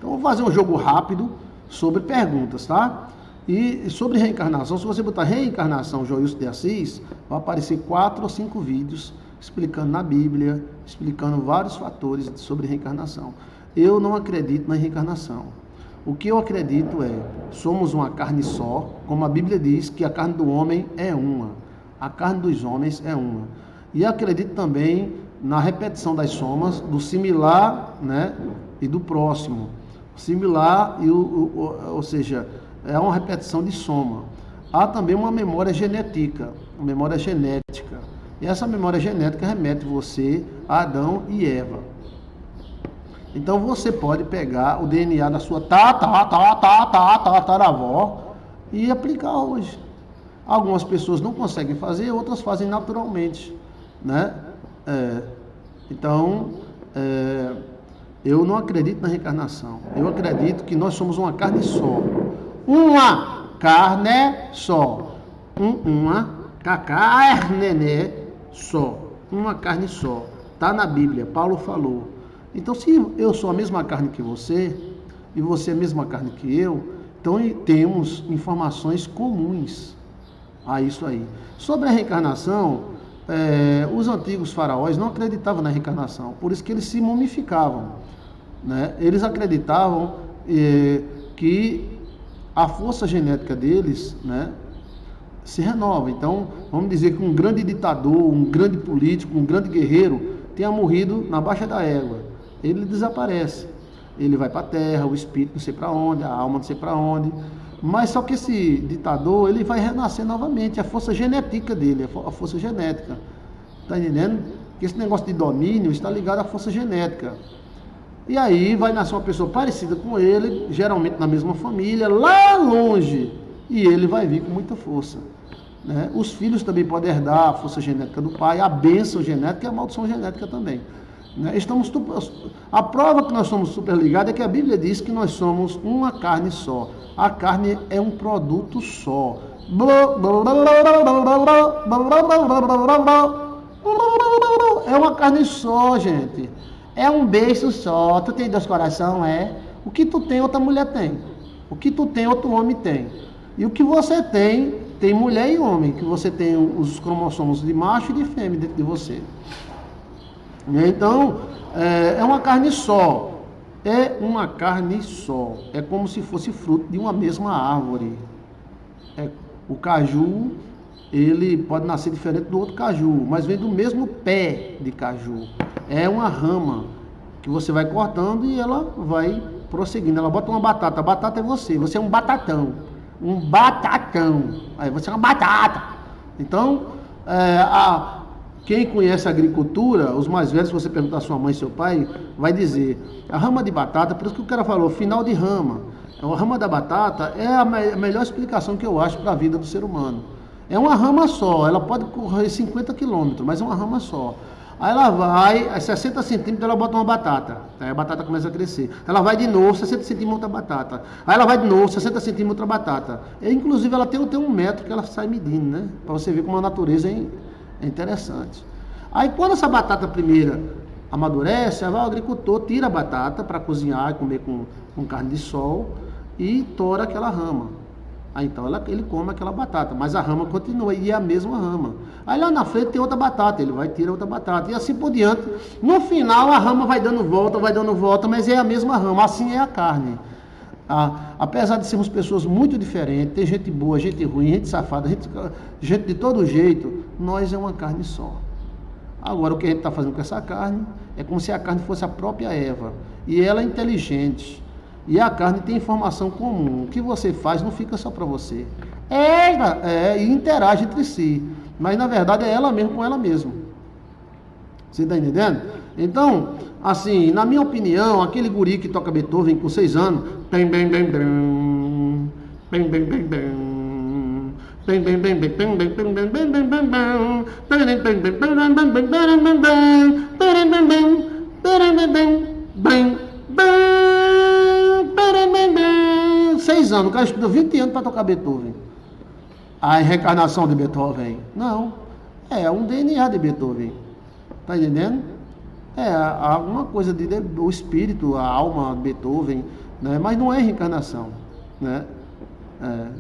Então, vou fazer um jogo rápido sobre perguntas, tá? E sobre reencarnação, se você botar reencarnação Joilson de Assis, vai aparecer 4 ou 5 vídeos explicando na Bíblia, explicando vários fatores sobre reencarnação. Eu não acredito na reencarnação. O que eu acredito é, somos uma carne só, como a Bíblia diz que a carne do homem é uma, a carne dos homens é uma. E acredito também na repetição das somas, do similar, né, e do próximo. Similar, ou seja, é uma repetição de soma. Há também uma memória genética, E essa memória genética remete você a Adão e Eva. Então você pode pegar o DNA da sua tataravó e aplicar hoje. Algumas pessoas não conseguem fazer, outras fazem naturalmente, né? Então, eu não acredito na reencarnação. Eu acredito que nós somos uma carne só. Uma carne só. Uma carne só. Uma carne só. Está na Bíblia, Paulo falou. Então, se eu sou a mesma carne que você, e você é a mesma carne que eu, então temos informações comuns a isso aí. Sobre a reencarnação, os antigos faraós não acreditavam na reencarnação, por isso que eles se mumificavam, né? Eles acreditavam que a força genética deles, né, se renova. Então, vamos dizer que um grande ditador, um grande político, um grande guerreiro tenha morrido na baixa da égua. Ele desaparece. Ele vai para a terra, o espírito não sei para onde, a alma não sei para onde. Mas só que esse ditador, ele vai renascer novamente. A força genética dele, a força genética. Está entendendo? Que esse negócio de domínio está ligado à força genética. E aí vai nascer uma pessoa parecida com ele, geralmente na mesma família, lá longe. E ele vai vir com muita força, né? Os filhos também podem herdar a força genética do pai, a bênção genética e a maldição genética também, né? A prova que nós somos superligados é que a Bíblia diz que nós somos uma carne só. A carne é um produto só. É uma carne só, gente. É um beijo só. Tu tem 2 corações, é? O que tu tem, outra mulher tem. O que tu tem, outro homem tem. E o que você tem, tem mulher e homem. Que você tem os cromossomos de macho e de fêmea dentro de você. Então, é uma carne só. É uma carne só. É como se fosse fruto de uma mesma árvore. O caju, ele pode nascer diferente do outro caju, mas vem do mesmo pé de caju. É uma rama que você vai cortando e ela vai prosseguindo. Ela bota uma batata. A batata é você. Você é um batatão. Um batatão. Aí você é uma batata. Então, quem conhece a agricultura, os mais velhos, se você perguntar a sua mãe e seu pai, vai dizer, a rama de batata, por isso que o cara falou, final de rama. A rama da batata é a melhor explicação que eu acho para a vida do ser humano. É uma rama só, ela pode correr 50 quilômetros, mas é uma rama só. Aí ela vai, a 60 centímetros ela bota uma batata, aí a batata começa a crescer. Ela vai de novo, 60 centímetros outra batata. Aí ela vai de novo, 60 centímetros outra batata. Inclusive ela tem 1 metro que ela sai medindo, né? Para você ver como a natureza é interessante. Aí quando essa batata primeira amadurece, aí vai o agricultor, tira a batata para cozinhar e comer com carne de sol e tora aquela rama. Aí então ele come aquela batata, mas a rama continua e é a mesma rama. Aí lá na frente tem outra batata, ele vai tirar outra batata e assim por diante. No final a rama vai dando volta, mas é a mesma rama, assim é a carne. Apesar de sermos pessoas muito diferentes, tem gente boa, gente ruim, gente safada, gente de todo jeito, nós é uma carne só. Agora o que a gente está fazendo com essa carne é como se a carne fosse a própria Eva. E ela é inteligente. E a carne tem informação comum. O que você faz não fica só para você. E interage entre si. Mas na verdade é ela mesma com ela mesma. Você está entendendo? Então, assim, na minha opinião, aquele guri que toca Beethoven com 6 anos, seis anos, o cara estudou 20 anos para tocar Beethoven. A reencarnação de Beethoven? Não. É um DNA de Beethoven. Tá entendendo? Alguma coisa do espírito, a alma de Beethoven, né? Mas não é reencarnação, né?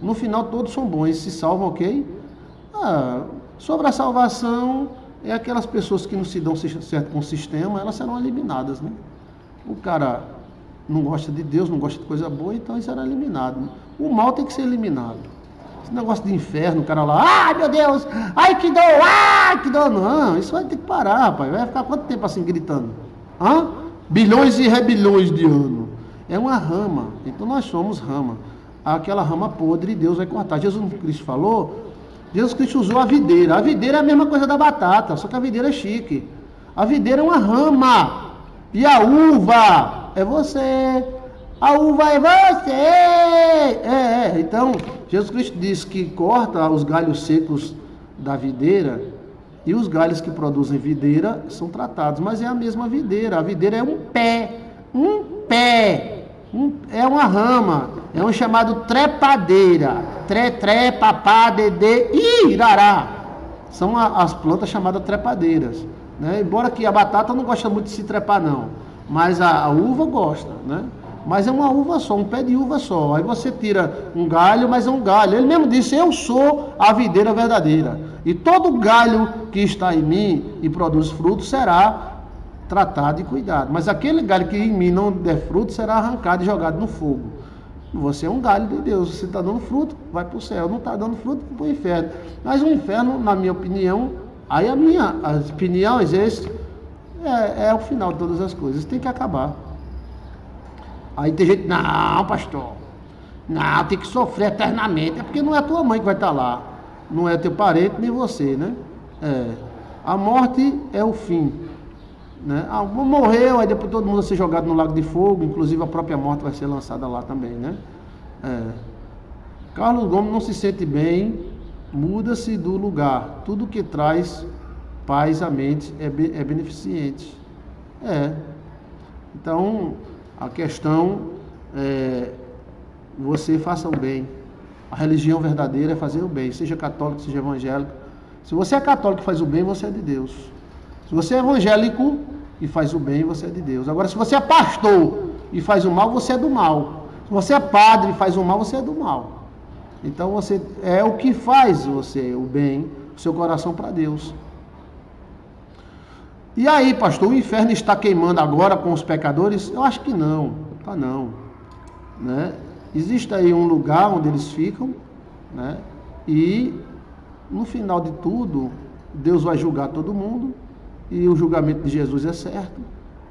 No final todos são bons, se salvam, ok? Sobre a salvação, é aquelas pessoas que não se dão certo com o sistema, elas serão eliminadas, né? O cara não gosta de Deus, não gosta de coisa boa, então ele será eliminado. O mal tem que ser eliminado. Esse negócio de inferno, o cara lá, ai meu Deus, ai que dor, não, isso vai ter que parar, rapaz, vai ficar quanto tempo assim gritando? Bilhões e rebilhões de anos. É uma rama, então nós somos rama. Aquela rama podre, Deus vai cortar. Jesus Cristo falou, Jesus Cristo usou a videira é a mesma coisa da batata, só que a videira é chique. A videira é uma rama, e a uva é você. A uva é você! Então, Jesus Cristo disse que corta os galhos secos da videira e os galhos que produzem videira são tratados, mas é a mesma videira. A videira é um pé, é uma rama, é um chamado trepadeira. Trepa, pá, dedê, irará. São as plantas chamadas trepadeiras, né? Embora que a batata não gosta muito de se trepar não, mas a uva gosta, né? Mas é uma uva só, um pé de uva só. Aí você tira um galho, mas é um galho. Ele mesmo disse, eu sou a videira verdadeira. E todo galho que está em mim e produz fruto será tratado e cuidado. Mas aquele galho que em mim não der fruto será arrancado e jogado no fogo. Você é um galho de Deus. Você está dando fruto, vai para o céu. Não está dando fruto, vai para o inferno. Mas o inferno, na minha opinião, aí as opiniões, esse é o final de todas as coisas. Tem que acabar. Aí tem gente, não, pastor, não, tem que sofrer eternamente, é porque não é a tua mãe que vai estar lá, não é teu parente, nem você, né? A morte é o fim, né? Morreu, aí depois todo mundo vai ser jogado no lago de fogo, inclusive a própria morte vai ser lançada lá também, né? Carlos Gomes não se sente bem, muda-se do lugar, tudo que traz paz à mente é beneficente. Então, a questão é, você faça o bem. A religião verdadeira é fazer o bem, seja católico, seja evangélico. Se você é católico e faz o bem, você é de Deus. Se você é evangélico e faz o bem, você é de Deus. Agora, se você é pastor e faz o mal, você é do mal. Se você é padre e faz o mal, você é do mal. Então, você é o que faz você, o bem, o seu coração para Deus. E aí, pastor, o inferno está queimando agora com os pecadores? Eu acho que não, tá não, né? Existe aí um lugar onde eles ficam, né? E no final de tudo, Deus vai julgar todo mundo, e o julgamento de Jesus é certo.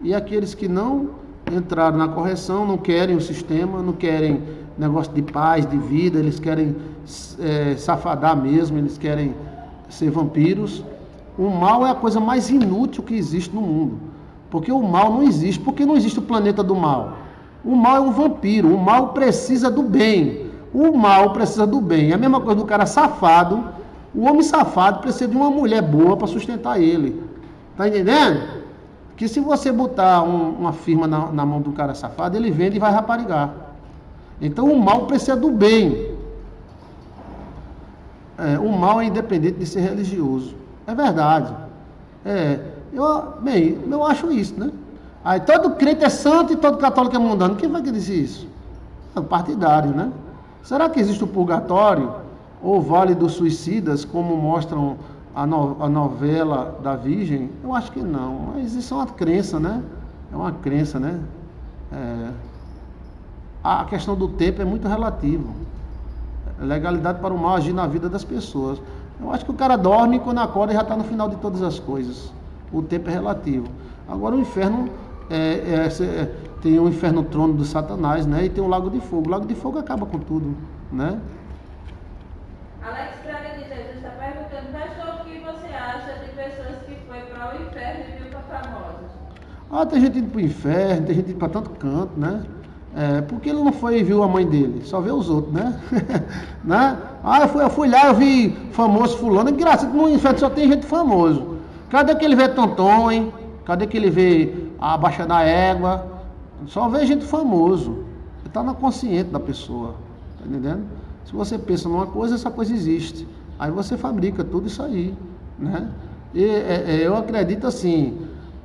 E aqueles que não entraram na correção, não querem o sistema, não querem negócio de paz, de vida, eles querem safadar mesmo, eles querem ser vampiros. O mal é a coisa mais inútil que existe no mundo. Porque o mal não existe. Porque não existe o planeta do mal. O mal é um vampiro. O mal precisa do bem. O mal precisa do bem. É a mesma coisa do cara safado. O homem safado precisa de uma mulher boa para sustentar ele. Tá entendendo? Que se você botar uma firma na mão do cara safado, ele vende e vai raparigar. Então o mal precisa do bem. O mal é independente de ser religioso. É verdade. Eu acho isso, né? Aí todo crente é santo e todo católico é mundano. Quem vai que disse isso? É o partidário, né? Será que existe o purgatório ou o vale dos suicidas, como mostram a novela da Virgem? Eu acho que não. Mas isso é uma crença, né? É uma crença, né? A questão do tempo é muito relativo. Legalidade para o mal agir na vida das pessoas. Eu acho que o cara dorme e quando acorda já está no final de todas as coisas. O tempo é relativo. Agora o inferno tem o inferno trono do Satanás, né? E tem o lago de fogo. O lago de fogo acaba com tudo, né? Alex Braga de Jesus está perguntando, pastor, o que você acha de pessoas que foi para o inferno e viu para famosos? Tem gente indo para o inferno, tem gente indo para tanto canto, né? Porque ele não foi e viu a mãe dele, só vê os outros, né? Né? Eu fui lá, eu vi famoso fulano, engraçado, no inferno só tem gente famoso. Cadê que ele vê Tonton, hein? Cadê que ele vê a Baixa da Égua? Só vê gente famoso. Está na consciente da pessoa, tá entendendo? Se você pensa numa coisa, essa coisa existe. Aí você fabrica tudo isso aí, né? E eu acredito assim,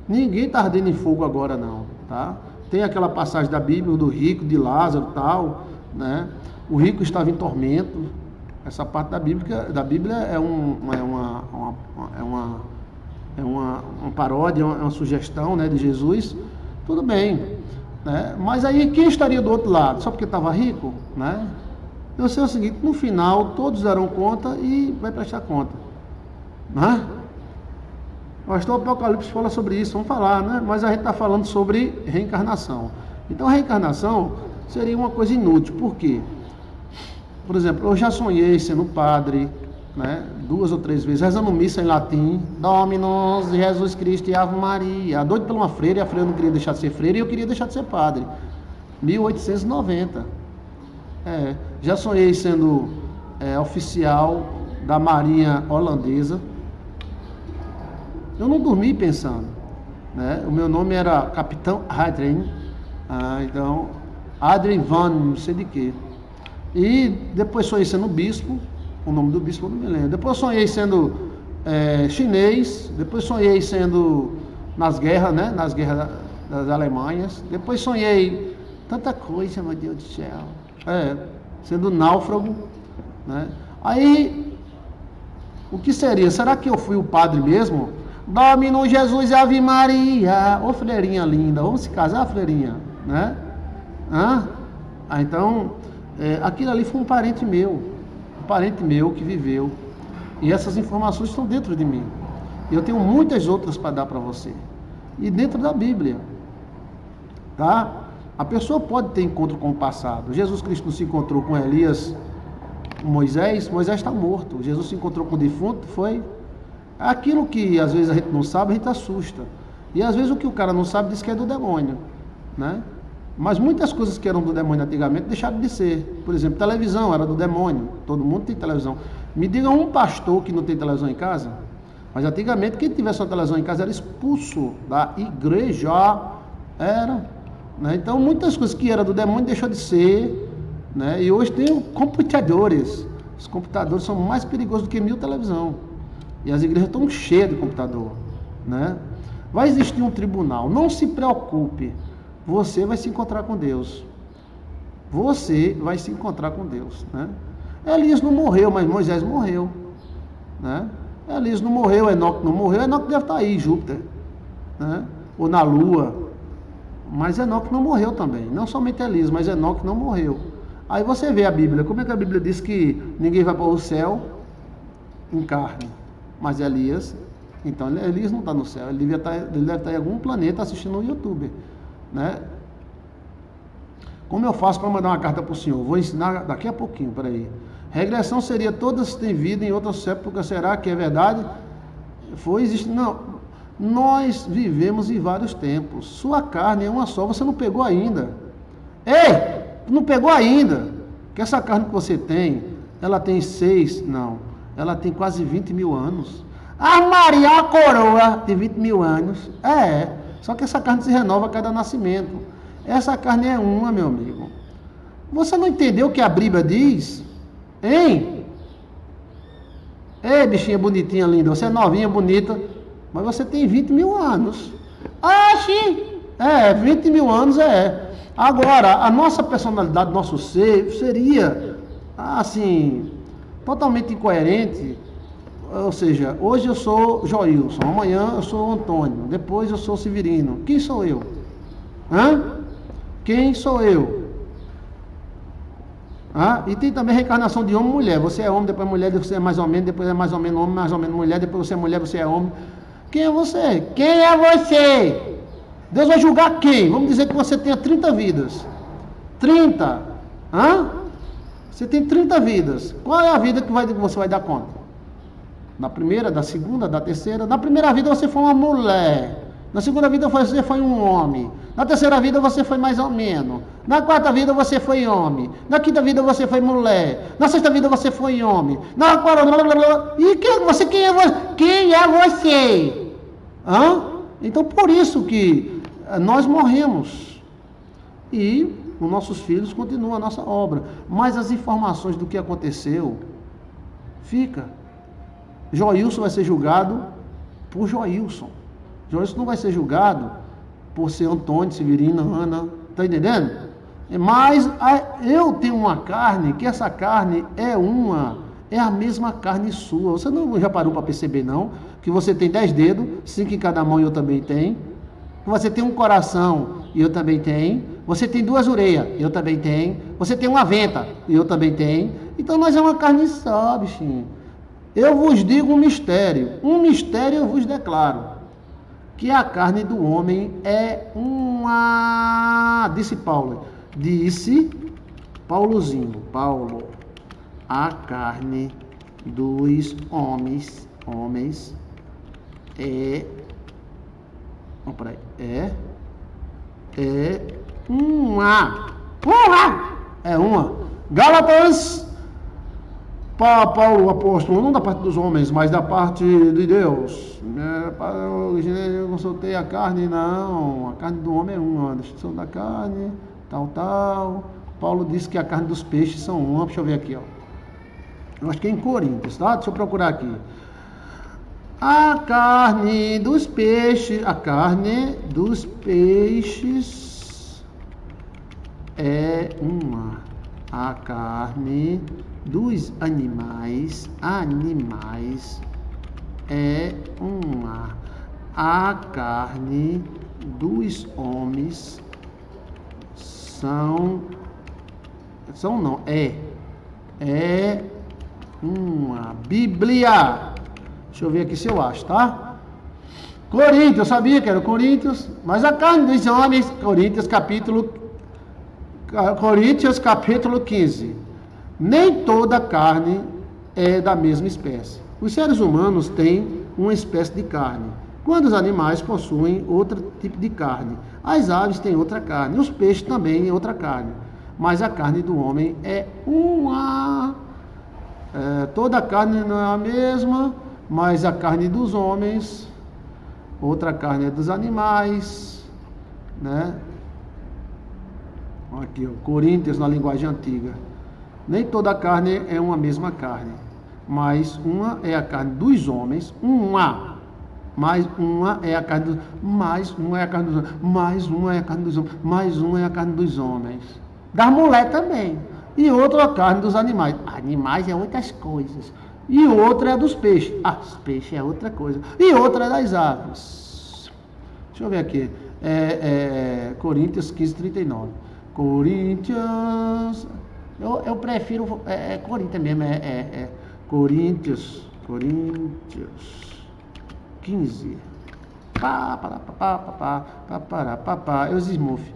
ninguém está ardendo em fogo agora não, tá? Tem aquela passagem da Bíblia do rico, de Lázaro e tal, né? O rico estava em tormento. Essa parte da Bíblia é uma paródia, é uma sugestão, né, de Jesus. Tudo bem, né? Mas aí quem estaria do outro lado? Só porque estava rico, né? Eu sei o seguinte: no final todos darão conta e vai prestar conta, né? O pastor Apocalipse fala sobre isso, vamos falar, né? Mas a gente está falando sobre reencarnação. Então a reencarnação seria uma coisa inútil. Por quê? Por exemplo, eu já sonhei sendo padre, né? 2 ou 3 vezes, rezando missa em latim, Dominus, Jesus Cristo e Ave Maria, doido por uma freira, e a freira não queria deixar de ser freira, e eu queria deixar de ser padre. 1890. Já sonhei sendo oficial da Marinha Holandesa. Eu não dormi pensando, né? O meu nome era Capitão Adrien, então, Adrien Van, não sei de quê. E depois sonhei sendo bispo, o nome do bispo eu não me lembro. Depois sonhei sendo chinês, depois sonhei sendo nas guerras, né? Nas guerras das Alemanhas. Depois sonhei tanta coisa, meu Deus do céu. Sendo náufrago, né? Aí, o que seria? Será que eu fui o padre mesmo? Domino Jesus Ave Maria. Ô freirinha linda, vamos se casar, freirinha, né? Então, aquilo ali foi um parente meu que viveu. E essas informações estão dentro de mim. Eu tenho muitas outras para dar para você. E dentro da Bíblia, tá? A pessoa pode ter encontro com o passado. Jesus Cristo se encontrou com Elias, Moisés está morto. Jesus se encontrou com o defunto, foi... Aquilo que às vezes a gente não sabe, a gente assusta. E às vezes o que o cara não sabe diz que é do demônio, né? Mas muitas coisas que eram do demônio antigamente deixaram de ser. Por exemplo, televisão era do demônio. Todo mundo tem televisão. Me diga um pastor que não tem televisão em casa. Mas antigamente quem tivesse uma televisão em casa era expulso da igreja. Era, né? Então muitas coisas que eram do demônio deixou de ser, né? E hoje tem computadores. Os computadores são mais perigosos do que 1000 televisão. E as igrejas estão cheias de computador, né? Vai existir um tribunal. Não se preocupe. Você vai se encontrar com Deus. Você vai se encontrar com Deus, né? Elias não morreu, mas Moisés morreu, né? Elias não morreu, Enoque não morreu. Enoque deve estar aí, Júpiter, né? Ou na Lua. Mas Enoque não morreu também. Não somente Elias, mas Enoque não morreu. Aí você vê a Bíblia. Como é que a Bíblia diz que ninguém vai para o céu em carne? Mas Elias, então Elias não está no céu. Ele deve estar em algum planeta assistindo no YouTube, né? Como eu faço para mandar uma carta para o senhor? Vou ensinar daqui a pouquinho, peraí. Regressão seria todas têm vida em outras épocas. Será que é verdade? Não. Nós vivemos em vários tempos. Sua carne é uma só, você não pegou ainda. Ei, não pegou ainda. Que essa carne que você tem, ela tem ela tem quase 20 mil anos. A Maria, a coroa, tem 20 mil anos. Só que essa carne se renova a cada nascimento. Essa carne é uma, meu amigo. Você não entendeu o que a Bíblia diz? Hein? Ei, bichinha bonitinha, linda. Você é novinha, bonita, mas você tem 20 mil anos. Sim. 20 mil anos Agora, a nossa personalidade, nosso ser, seria, assim, totalmente incoerente. Ou seja, hoje eu sou Joilson, amanhã eu sou Antônio, depois eu sou Severino. Quem sou eu? Quem sou eu? E tem também reencarnação de homem e mulher. Você é homem, depois é mulher, você é mais ou menos, depois é mais ou menos homem, mais ou menos mulher, depois você é mulher, você é homem. Quem é você? Quem é você? Deus vai julgar quem? Vamos dizer que você tenha 30 vidas. 30. Você tem 30 vidas. Qual é a vida que você vai dar conta? Na primeira, da segunda, da terceira. Na primeira vida você foi uma mulher. Na segunda vida você foi um homem. Na terceira vida você foi mais ou menos. Na quarta vida você foi homem. Na quinta vida você foi mulher. Na sexta vida você foi homem. Na quarta... E quem é você? Quem é você? Então por isso que nós morremos. E os nossos filhos continuam a nossa obra. Mas as informações do que aconteceu fica. Joilson vai ser julgado por Joilson. Joilson não vai ser julgado por ser Antônio, Severina, Ana, tá entendendo? Mas eu tenho uma carne, que essa carne é a mesma carne sua. Você não já parou para perceber, não? Que você tem 10 dedos, 5 em cada mão e eu também tenho. Você tem um coração e eu também tenho. Você tem 2 orelhas, eu também tenho. Você tem uma venta e eu também tenho. Então nós é uma carne só, bichinho. Eu vos digo um mistério eu vos declaro, que a carne do homem é uma... Disse Paulozinho, a carne dos homens é uma. Gálatas, Paulo, o apóstolo, não da parte dos homens, mas da parte de Deus. Eu consultei a carne, não. A carne do homem é uma. A destruição da carne, tal. Paulo disse que a carne dos peixes são uma. Deixa eu ver aqui, ó. Eu acho que é em Coríntios, tá? Deixa eu procurar aqui. A carne dos peixes é uma. A carne dos animais é uma. A carne dos homens é uma. Bíblia. Deixa eu ver aqui se eu acho, tá? Coríntios, eu sabia que era Coríntios, mas a carne dos homens, Coríntios capítulo 15. Nem toda carne é da mesma espécie. Os seres humanos têm uma espécie de carne, quando os animais possuem outro tipo de carne. As aves têm outra carne, os peixes também têm outra carne. Mas a carne do homem é uma. Toda carne não é a mesma, mas a carne dos homens, outra carne é dos animais, né? Aqui, ó, Coríntios na linguagem antiga. Nem toda carne é uma mesma carne, mas uma é a carne dos homens, mais uma é a carne dos, mais uma é a carne dos, mais uma é a carne dos homens, mais uma é a carne dos homens. Das mulheres também. E outra é a carne dos animais. Animais é outras coisas. E outra é dos peixes. Os peixes é outra coisa. E outra é das aves. Deixa eu ver aqui. Coríntios 15:39. Coríntios. Eu prefiro. Coríntios mesmo. Coríntios 15. Eu Smurf.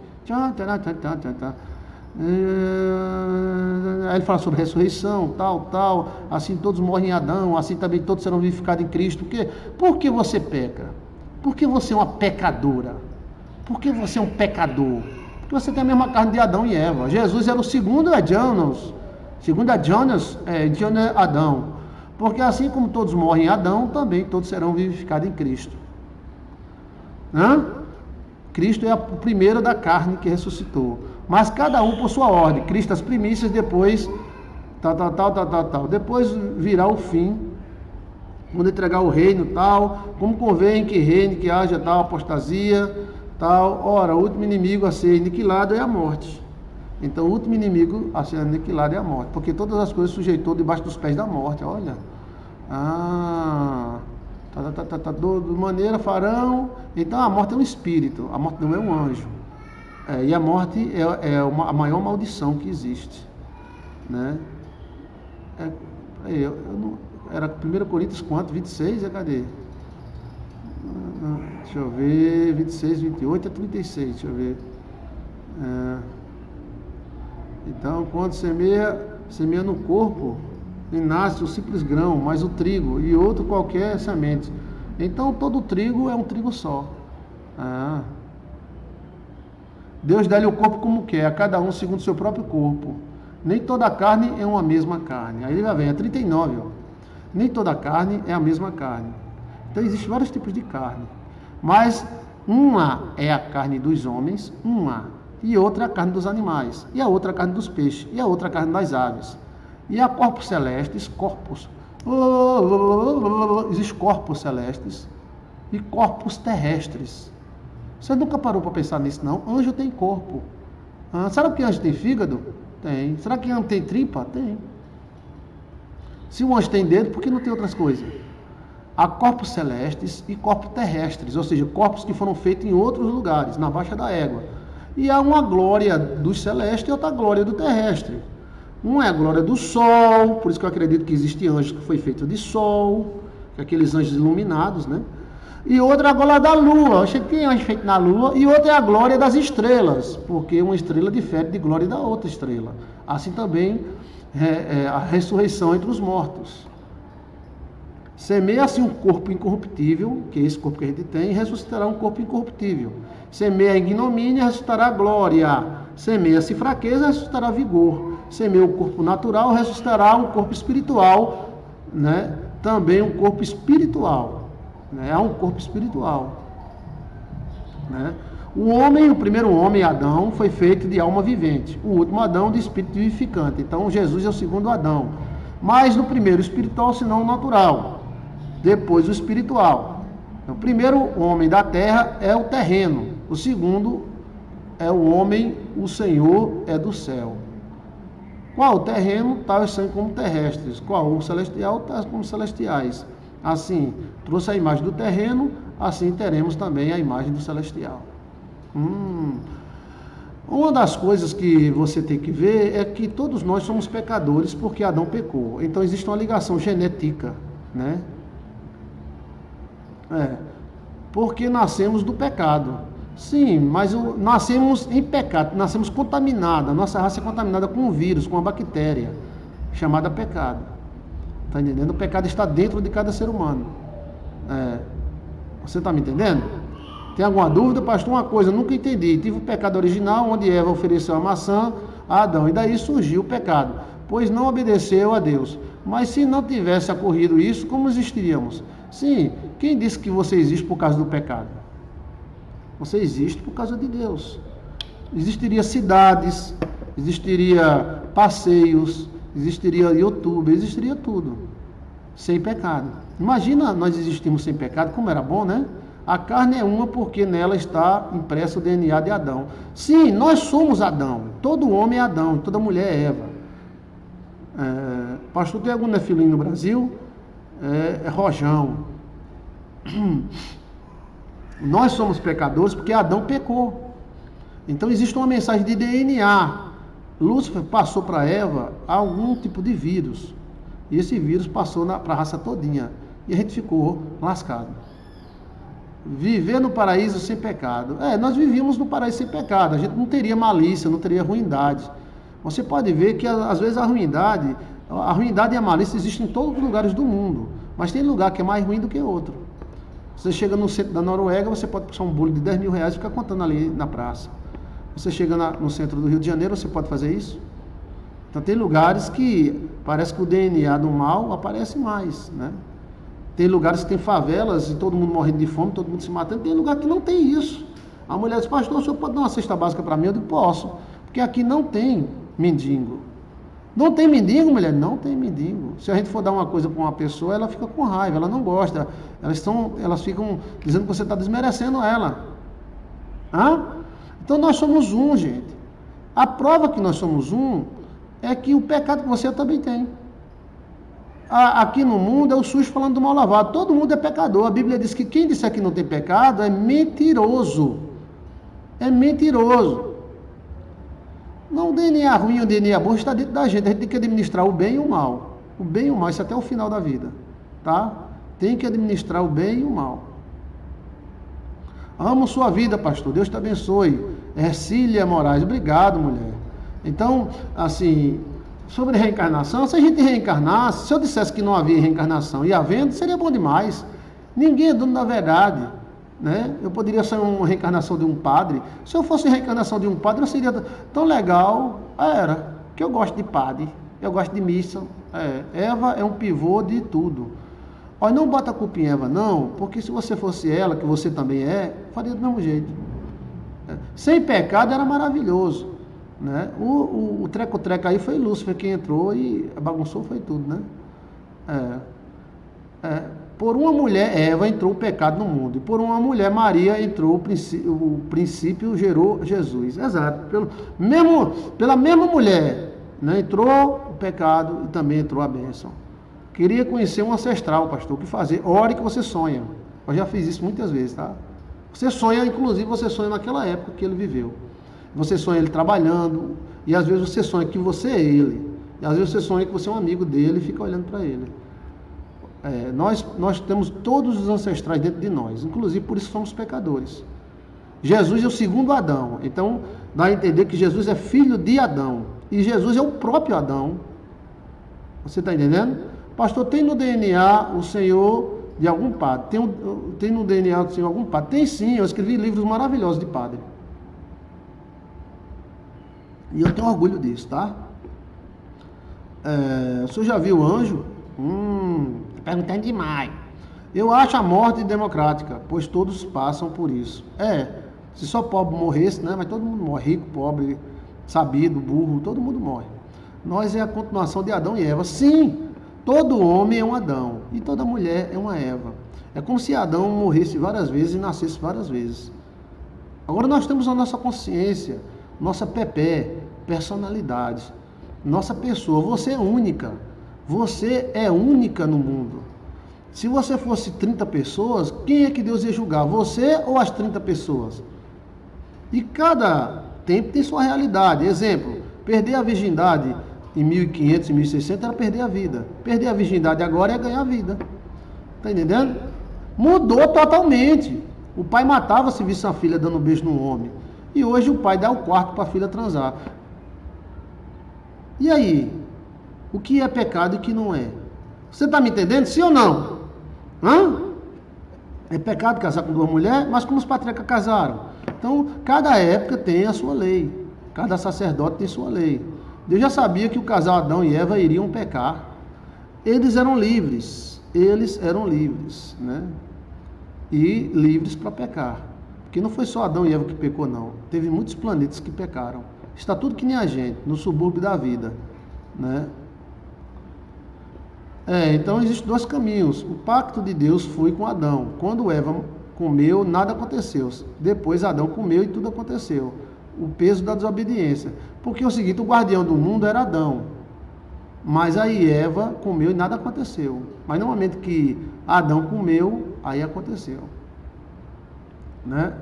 Aí ele fala sobre ressurreição, tal, assim todos morrem em Adão, assim também todos serão vivificados em Cristo. Por que você peca? Por que você é uma pecadora? Por que você é um pecador? Porque você tem a mesma carne de Adão e Eva. Jesus era o segundo Jonas, Adão. Porque assim como todos morrem em Adão, também todos serão vivificados em Cristo. Cristo é o primeiro da carne que ressuscitou. Mas cada um por sua ordem. Cristo as primícias, depois tal. Depois virá o fim, quando entregar o reino, tal. Como convém que reine, que haja tal apostasia, tal. Ora, o último inimigo a ser aniquilado é a morte. Então, o último inimigo a ser aniquilado é a morte. Porque todas as coisas sujeitou debaixo dos pés da morte. Olha. De maneira farão. Então, a morte é um espírito. A morte não é um anjo. E a morte é a maior maldição que existe, né? Era 1 Coríntios quanto? 26, cadê? Deixa eu ver, 26, 28 a 36, deixa eu ver. Então, quando semeia no corpo, e nasce o simples grão, mais o trigo, e outro qualquer semente. Então, todo trigo é um trigo só. Deus dá-lhe o corpo como quer, a cada um segundo o seu próprio corpo. Nem toda carne é uma mesma carne. Aí já vem, 39, ó. Nem toda carne é a mesma carne. Então existem vários tipos de carne. Mas uma é a carne dos homens, e outra é a carne dos animais, e a outra é a carne dos peixes, e a outra é a carne das aves. E há corpos celestes, existem corpos celestes e corpos terrestres. Você nunca parou para pensar nisso, não? Anjo tem corpo. Será que anjo tem fígado? Tem. Será que anjo tem tripa? Tem. Se o anjo tem dedo, por que não tem outras coisas? Há corpos celestes e corpos terrestres, ou seja, corpos que foram feitos em outros lugares, na baixa da égua. E há uma glória do celeste e outra glória do terrestre. Uma é a glória do sol, por isso que eu acredito que existe anjo que foi feito de sol, aqueles anjos iluminados, né? E outra é a glória da lua, eu achei que tem anjo feito na lua, e outra é a glória das estrelas, porque uma estrela difere de glória da outra estrela. Assim também a ressurreição entre os mortos. Semeia-se um corpo incorruptível, que é esse corpo que a gente tem, e ressuscitará um corpo incorruptível. Semeia a ignomínia, ressuscitará a glória. Semeia-se fraqueza, ressuscitará vigor. Semeia o corpo natural, ressuscitará um corpo espiritual, né? Também um corpo espiritual. Né? Há um corpo espiritual. Né? O primeiro homem, Adão, foi feito de alma vivente. O último Adão, de espírito vivificante. Então, Jesus é o segundo Adão. Mas no primeiro espiritual, senão o natural. Depois o espiritual. O primeiro homem da terra é o terreno. O segundo é o homem, o Senhor é do céu. Qual o terreno, tais são como terrestres. Qual o celestial, tais como celestiais. Assim, trouxe a imagem do terreno, assim teremos também a imagem do celestial. Uma das coisas que você tem que ver é que todos nós somos pecadores porque Adão pecou. Então existe uma ligação genética, né? Porque nascemos do pecado. Sim, mas nascemos em pecado, nascemos contaminados. Nossa raça é contaminada com um vírus, com uma bactéria chamada pecado. Está entendendo? O pecado está dentro de cada ser humano. Você está me entendendo? Tem alguma dúvida, pastor? Uma coisa, eu nunca entendi. Tive o pecado original, onde Eva ofereceu a maçã a Adão, e daí surgiu o pecado, pois não obedeceu a Deus. Mas se não tivesse ocorrido isso, como existiríamos? Sim, quem disse que você existe por causa do pecado? Você existe por causa de Deus. Existiria cidades, existiria passeios, existiria YouTube, existiria tudo, sem pecado. Imagina nós existimos sem pecado, como era bom, né? A carne é uma porque nela está impresso o DNA de Adão. Sim, nós somos Adão. Todo homem é Adão, toda mulher é Eva. Pastor, tem algum nefilim no Brasil? É Rojão. Nós somos pecadores porque Adão pecou. Então existe uma mensagem de DNA. Lúcifer passou para Eva algum tipo de vírus. E esse vírus passou para a raça todinha. E a gente ficou lascado. Viver no paraíso sem pecado. Nós vivíamos no paraíso sem pecado. A gente não teria malícia, não teria ruindade. Você pode ver que às vezes a ruindade e a malícia existem em todos os lugares do mundo. Mas tem lugar que é mais ruim do que outro. Você chega no centro da Noruega, você pode puxar um bolo de 10 mil reais e ficar contando ali na praça. Você chega no centro do Rio de Janeiro, você pode fazer isso? Então tem lugares que parece que o DNA do mal aparece mais, né? Tem lugares que tem favelas e todo mundo morrendo de fome, todo mundo se matando. Tem lugar que não tem isso. A mulher diz, pastor, o senhor pode dar uma cesta básica para mim? Eu digo, posso. Porque aqui não tem mendigo. Não tem mendigo, mulher? Não tem mendigo. Se a gente for dar uma coisa para uma pessoa, ela fica com raiva, ela não gosta. Elas ficam dizendo que você está desmerecendo ela. Então nós somos um, gente. A prova que nós somos um é que o pecado que você também tem. Aqui no mundo é o sujo falando do mal lavado. Todo mundo é pecador. A Bíblia diz que quem disser que não tem pecado é mentiroso. É mentiroso. Não o DNA ruim, o DNA bom está dentro da gente. A gente tem que administrar o bem e o mal. O bem e o mal, isso até o final da vida. Tá? Tem que administrar o bem e o mal. Amo sua vida, pastor. Deus te abençoe. Ercília Moraes. Obrigado, mulher. Então, assim, sobre reencarnação, se a gente reencarnasse, se eu dissesse que não havia reencarnação e havendo, seria bom demais. Ninguém é dono da verdade, né? Eu poderia ser uma reencarnação de um padre. Se eu fosse reencarnação de um padre, eu seria tão legal. Era, que eu gosto de padre, eu gosto de missa. Eva é um pivô de tudo. Olha, não bota a culpa em Eva, não, porque se você fosse ela, que você também faria do mesmo jeito. Sem pecado era maravilhoso. Né? O treco-treco aí foi Lúcifer que entrou e bagunçou, foi tudo, né? Por uma mulher, Eva, entrou o pecado no mundo. E por uma mulher, Maria, entrou o princípio, gerou Jesus. Exato. Pela mesma mulher, né, entrou o pecado e também entrou a bênção. Queria conhecer um ancestral, pastor. O que fazer? Ore que você sonha. Eu já fiz isso muitas vezes, tá? Você sonha, inclusive, você sonha naquela época que ele viveu. Você sonha ele trabalhando. E às vezes você sonha que você é ele. E às vezes você sonha que você é um amigo dele e fica olhando para ele. Nós temos todos os ancestrais dentro de nós, inclusive por isso somos pecadores. Jesus é o segundo Adão, então dá a entender que Jesus é filho de Adão, e Jesus é o próprio Adão. Você está entendendo? Pastor, tem no DNA o Senhor de algum padre? Tem no DNA do Senhor algum padre? Tem sim, eu escrevi livros maravilhosos de padre. E eu tenho orgulho disso, tá? O senhor já viu o anjo? Perguntando demais. Eu acho a morte democrática, pois todos passam por isso. Se só pobre morresse, né? Mas todo mundo morre, rico, pobre, sabido, burro, todo mundo morre. Nós é a continuação de Adão e Eva. Sim, todo homem é um Adão e toda mulher é uma Eva. É como se Adão morresse várias vezes e nascesse várias vezes. Agora nós temos a nossa consciência, nossa personalidade, nossa pessoa. Você é única. Você é única no mundo. Se você fosse 30 pessoas, quem é que Deus ia julgar? Você ou as 30 pessoas? E cada tempo tem sua realidade. Exemplo, perder a virgindade em 1500, em 1600 era perder a vida. Perder a virgindade agora é ganhar a vida. Está entendendo? Mudou totalmente. O pai matava se visse a filha dando um beijo no homem. E hoje o pai dá o quarto para a filha transar. E aí? O que é pecado e o que não é? Você está me entendendo? Sim ou não? É pecado casar com duas mulheres, mas como os patriarcas casaram? Então, cada época tem a sua lei. Cada sacerdote tem sua lei. Deus já sabia que o casal Adão e Eva iriam pecar. Eles eram livres. Né? E livres para pecar. Porque não foi só Adão e Eva que pecou, não. Teve muitos planetas que pecaram. Está tudo que nem a gente, no subúrbio da vida. Né? Então existem dois caminhos. O pacto de Deus foi com Adão. Quando Eva comeu, nada aconteceu. Depois Adão comeu e tudo aconteceu. O peso da desobediência. Porque é o seguinte, o guardião do mundo era Adão. Mas aí Eva comeu e nada aconteceu. Mas no momento que Adão comeu, aí aconteceu. Né?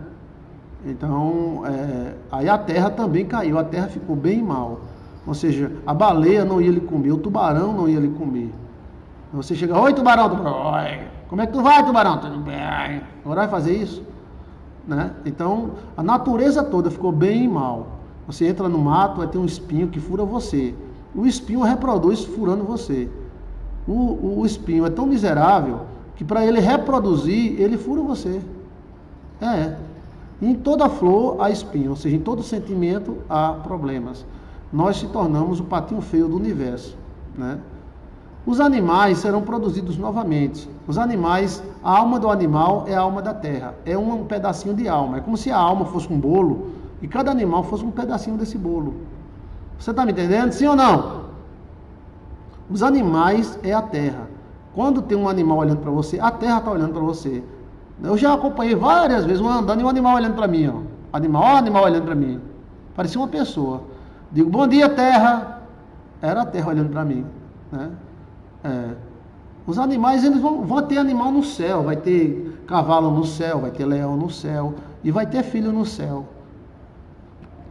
Então, aí a terra também caiu. A terra ficou bem mal. Ou seja, a baleia não ia lhe comer, o tubarão não ia lhe comer. Você chega, oi tubarão, oi, como é que tu vai, tubarão? Tudo bem. Agora vai fazer isso? Né? Então, a natureza toda ficou bem mal. Você entra no mato, vai ter um espinho que fura você. O espinho reproduz furando você. O espinho é tão miserável que para ele reproduzir, ele fura você. Em toda flor há espinho, ou seja, em todo sentimento há problemas. Nós se tornamos o patinho feio do universo. Né? Os animais serão produzidos novamente. Os animais, a alma do animal é a alma da terra. É um pedacinho de alma. É como se a alma fosse um bolo e cada animal fosse um pedacinho desse bolo. Você está me entendendo? Sim ou não? Os animais é a terra. Quando tem um animal olhando para você, a terra está olhando para você. Eu já acompanhei várias vezes um andando e um animal olhando para mim. Animal olhando para mim. Parecia uma pessoa. Digo, bom dia, terra. Era a terra olhando para mim. Né? Os animais, eles vão ter animal no céu. Vai ter cavalo no céu, vai ter leão no céu. E vai ter filho no céu.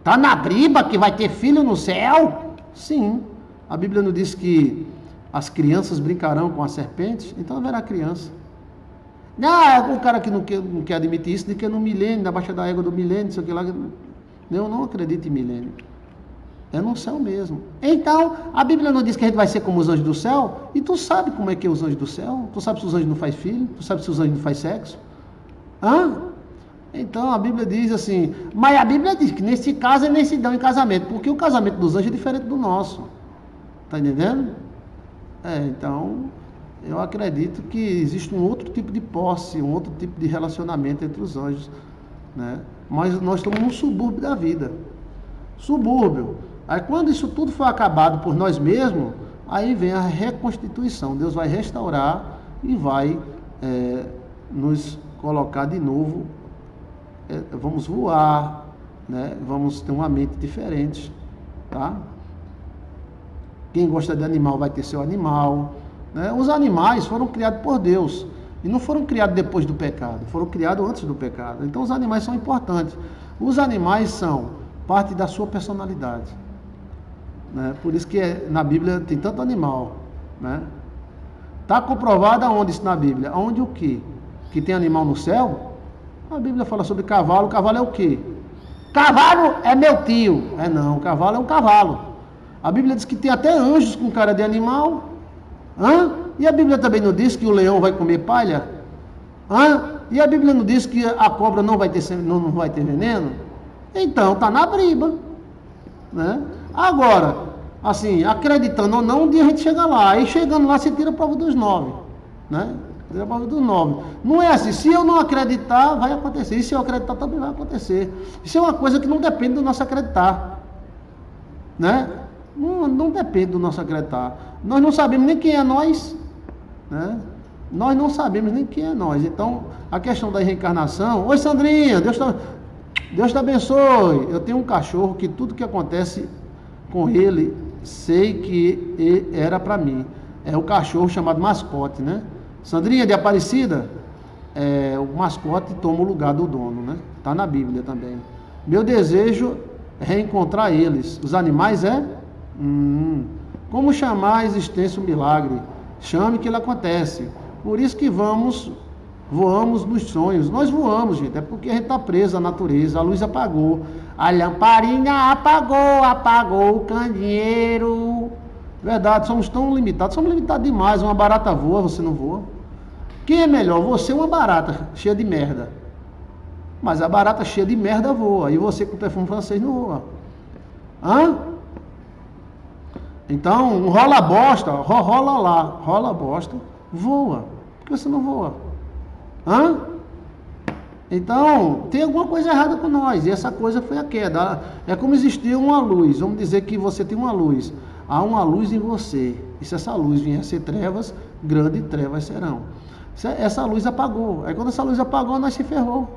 Tá na Bíblia que vai ter filho no céu? Sim. A Bíblia não diz que as crianças brincarão com as serpentes? Então haverá criança. O cara que não quer admitir isso, diz que é no milênio, na baixa da égua do milênio, isso aqui lá. Eu não acredito em milênio. É no céu mesmo. Então, a Bíblia não diz que a gente vai ser como os anjos do céu? E tu sabe como é que é os anjos do céu? Tu sabe se os anjos não fazem filho? Tu sabe se os anjos não fazem sexo? Então, a Bíblia diz assim, mas a Bíblia diz que nesse caso é nem se dão em casamento, porque o casamento dos anjos é diferente do nosso. Tá entendendo? Então, eu acredito que existe um outro tipo de posse, um outro tipo de relacionamento entre os anjos. Né? Mas nós estamos num subúrbio da vida. Subúrbio. Aí quando isso tudo for acabado por nós mesmos, aí vem a reconstituição. Deus vai restaurar e vai nos colocar de novo, vamos voar, né? Vamos ter uma mente diferente, tá? Quem gosta de animal vai ter seu animal, né? Os animais foram criados por Deus e não foram criados depois do pecado, foram criados antes do pecado. Então os animais são importantes. Os animais são parte da sua personalidade, né? Por isso que na Bíblia tem tanto animal, né? Está comprovado aonde isso na Bíblia? Aonde o quê? Que tem animal no céu? A Bíblia fala sobre cavalo. Cavalo é o quê? Cavalo é meu tio. Não, cavalo é um cavalo. A Bíblia diz que tem até anjos com cara de animal. E a Bíblia também não diz que o leão vai comer palha? E a Bíblia não diz que a cobra não vai ter veneno? Então, está na Bíblia, né? Agora, assim, acreditando ou não, um dia a gente chega lá. Aí chegando lá, você tira a prova dos 9, né? Tira a prova dos 9. Não é assim, se eu não acreditar, vai acontecer. E se eu acreditar, também vai acontecer. Isso é uma coisa que não depende do nosso acreditar, né? Não depende do nosso acreditar. Nós não sabemos nem quem é nós, né? Nós não sabemos nem quem é nós. Então, a questão da reencarnação... Oi, Sandrinha, Deus te abençoe. Eu tenho um cachorro que tudo que acontece com ele, sei que era para mim. É o cachorro chamado mascote, né? Sandrinha de Aparecida, o mascote toma o lugar do dono, né? Está na Bíblia também. Meu desejo é reencontrar eles. Os animais Como chamar a existência um milagre? Chame que ele acontece. Por isso que voamos nos sonhos. Nós voamos, gente, é porque a gente está preso à natureza. A luz apagou, a lamparina apagou o candeeiro. Verdade, somos tão limitados, demais. Uma barata voa, você não voa. Quem é melhor, você ou uma barata cheia de merda? Mas a barata cheia de merda voa, e você com perfume francês não voa. Então, rola bosta, rola bosta, voa. Por que você não voa? Então, tem alguma coisa errada com nós, e essa coisa foi a queda. É como existir uma luz, vamos dizer que você tem uma luz. Há uma luz em você, e se essa luz vier a ser trevas, grandes trevas serão. Essa luz apagou, aí quando essa luz apagou, nós se ferrou.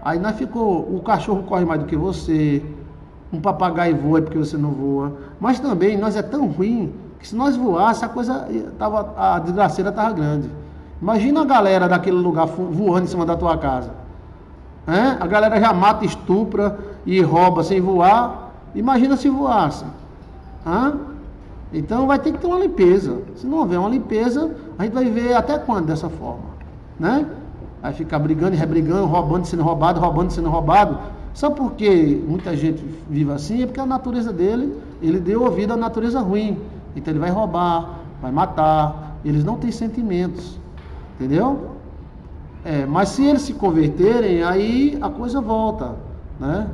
Aí nós ficou, o cachorro corre mais do que você, um papagaio voa porque você não voa. Mas também, nós é tão ruim, que se nós voasse, a desgraceira estava grande. Imagina a galera daquele lugar voando em cima da tua casa. A galera já mata, estupra e rouba sem voar. Imagina se voasse. Então vai ter que ter uma limpeza. Se não houver uma limpeza, a gente vai viver até quando dessa forma, né? Vai ficar brigando e rebrigando, roubando, sendo roubado. Sabe por que muita gente vive assim? É porque a natureza dele, ele deu ouvido à natureza ruim. Então ele vai roubar, vai matar. Eles não têm sentimentos, entendeu? Mas se eles se converterem, aí a coisa volta, né?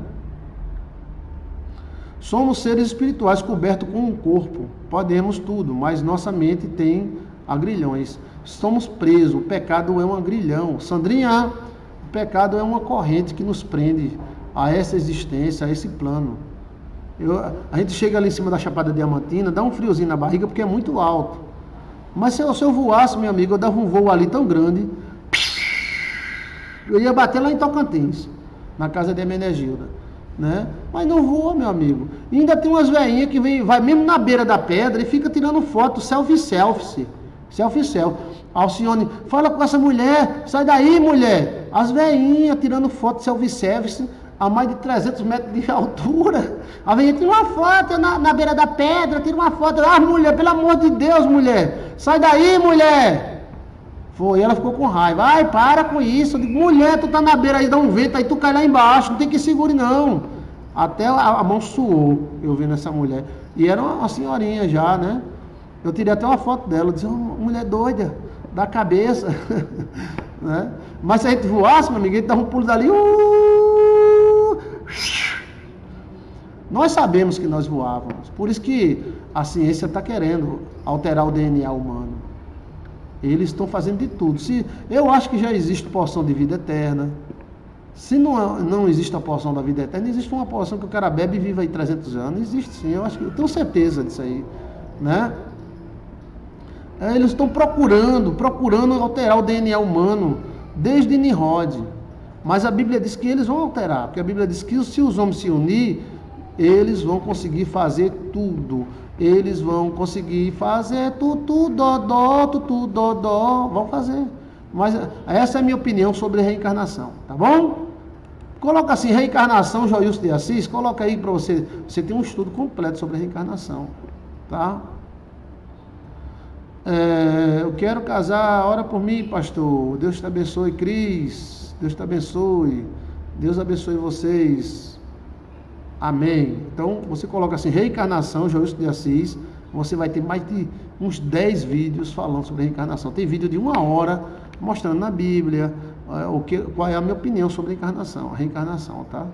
Somos seres espirituais cobertos com um corpo. Podemos tudo, mas nossa mente tem agrilhões. Somos presos. O pecado é um agrilhão. Sandrinha, o pecado é uma corrente que nos prende a essa existência, a esse plano. A gente chega ali em cima da Chapada Diamantina, dá um friozinho na barriga porque é muito alto. Mas se eu voasse, meu amigo, eu dava um voo ali tão grande, eu ia bater lá em Tocantins, na casa de Hermenegilda, né? Mas não voa, meu amigo. E ainda tem umas velhinhas que vai mesmo na beira da pedra e fica tirando foto, selfie. Alcione, fala com essa mulher, sai daí, mulher. As velhinhas tirando foto, selfie, a mais de 300 metros de altura. A velhinha tira uma foto na beira da pedra, tira uma foto. Mulher, pelo amor de Deus, mulher, sai daí, mulher. E ela ficou com raiva. Para com isso. Eu digo, mulher, tu tá na beira aí, dá um vento, aí tu cai lá embaixo, não tem que segurar não. Até a mão suou, eu vendo essa mulher. E era uma senhorinha já, né? Eu tirei até uma foto dela, eu disse, mulher doida, da cabeça. Né? Mas se a gente voasse, meu amigo, a gente dava um pulo dali. Nós sabemos que nós voávamos. Por isso que a ciência está querendo alterar o DNA humano. Eles estão fazendo de tudo. Eu acho que já existe porção de vida eterna. Se não existe a porção da vida eterna, existe uma porção que o cara bebe e vive aí 300 anos. Existe sim, eu tenho certeza disso aí, né? Eles estão procurando alterar o DNA humano desde Nimrod. Mas a Bíblia diz que eles vão alterar, porque a Bíblia diz que se os homens se unir, eles vão conseguir fazer tudo. Eles vão conseguir fazer tudo, vão fazer. Mas essa é a minha opinião sobre reencarnação, tá bom? Coloca assim, reencarnação, Joilson de Assis, coloca aí para você ter um estudo completo sobre reencarnação, tá? Eu quero casar, ora por mim, pastor. Deus te abençoe, Cris. Deus te abençoe. Deus abençoe vocês. Amém. Então, você coloca assim, reencarnação, Joilson de Assis. Você vai ter mais de uns 10 vídeos falando sobre reencarnação. Tem vídeo de 1 hora mostrando na Bíblia qual é a minha opinião sobre a reencarnação, tá?